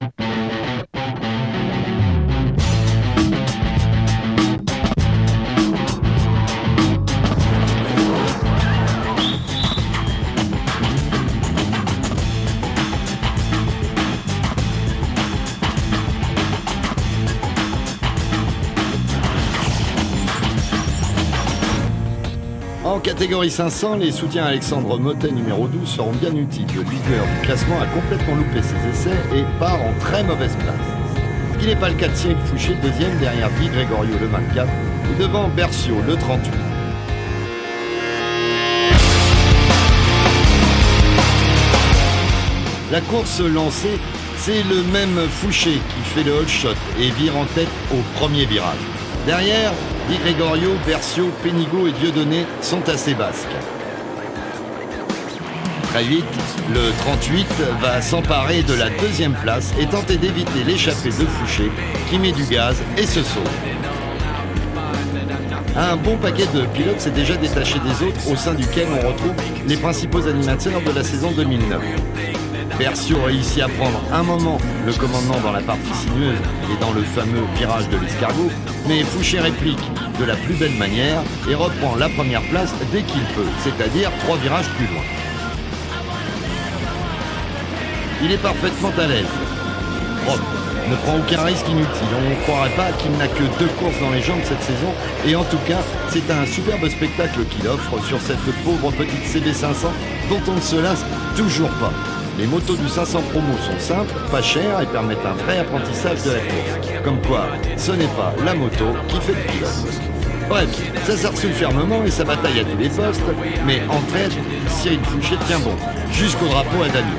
En catégorie 500, les soutiens Alexandre Motet numéro 12 seront bien utiles. Le leader du classement a complètement loupé ses essais et part en très mauvaise place. Ce qui n'est pas le cas de Cyril Fouché, deuxième derrière Di Gregorio le 24 et devant Bercio le 38. La course lancée, c'est le même Fouché qui fait le all shot et vire en tête au premier virage. Derrière, Di Gregorio, Bercio, Pénigaud et Dieudonné sont assez basques. Très vite, le 38 va s'emparer de la deuxième place et tenter d'éviter l'échappée de Fouché qui met du gaz et se sauve. Un bon paquet de pilotes s'est déjà détaché des autres au sein duquel on retrouve les principaux animateurs de la saison 2009. Bercio réussit à prendre un moment le commandement dans la partie sinueuse et dans le fameux virage de l'escargot, mais Fouché réplique de la plus belle manière et reprend la première place dès qu'il peut, c'est-à-dire 3 virages plus loin. Il est parfaitement à l'aise. Propre, ne prend aucun risque inutile. On ne croirait pas qu'il n'a que 2 courses dans les jambes cette saison, et en tout cas, c'est un superbe spectacle qu'il offre sur cette pauvre petite CB500 dont on ne se lasse toujours pas. Les motos du 500 Promo sont simples, pas chères et permettent un vrai apprentissage de la course. Comme quoi, ce n'est pas la moto qui fait le pilote. Bref, ça s'arceule fermement et ça bataille à tous les postes, mais en tête, Cyril Fouché tient bon, jusqu'au drapeau à Damiens.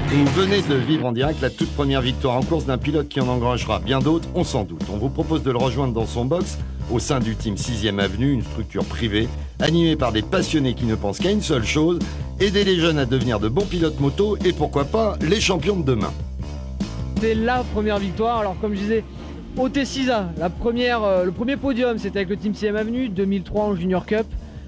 Vous venez de vivre en direct la toute première victoire en course d'un pilote qui en engrangera bien d'autres, on s'en doute. On vous propose de le rejoindre dans son box, au sein du team 6ème Avenue, une structure privée, animée par des passionnés qui ne pensent qu'à une seule chose, aider les jeunes à devenir de bons pilotes moto et pourquoi pas les champions de demain. C'est la première victoire, alors comme je disais, au T6A, le premier podium c'était avec le team 6ème Avenue, 2003 en Junior Cup.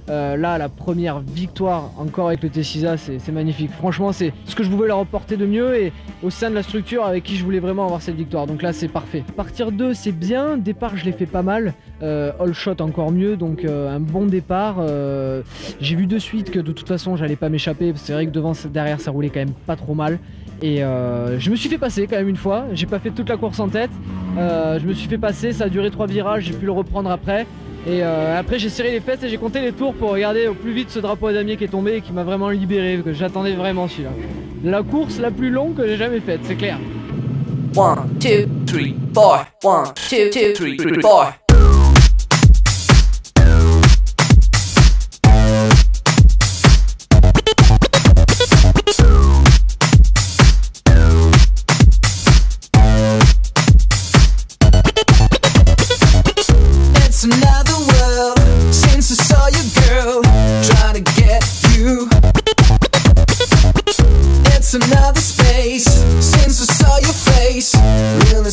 Là, la première victoire encore avec le T6A, c'est magnifique. Franchement, c'est ce que je pouvais leur apporter de mieux et au sein de la structure avec qui je voulais vraiment avoir cette victoire. Donc là, c'est parfait. Partir 2, c'est bien. Départ, je l'ai fait pas mal. All shot encore mieux, donc un bon départ. J'ai vu de suite que de toute façon, j'allais pas m'échapper. C'est vrai que derrière, ça roulait quand même pas trop mal. Et je me suis fait passer quand même une fois. J'ai pas fait toute la course en tête. Je me suis fait passer. Ça a duré 3 virages. J'ai pu le reprendre après. Et après j'ai serré les fesses et j'ai compté les tours pour regarder au plus vite ce drapeau à damier qui est tombé et qui m'a vraiment libéré, que j'attendais vraiment celui-là. La course la plus longue que j'ai jamais faite, c'est clair. 1, 2, 3, 4. 1, 2, 3, 4. Another world since I saw you, girl, trying to get you. It's another space since I saw your face, really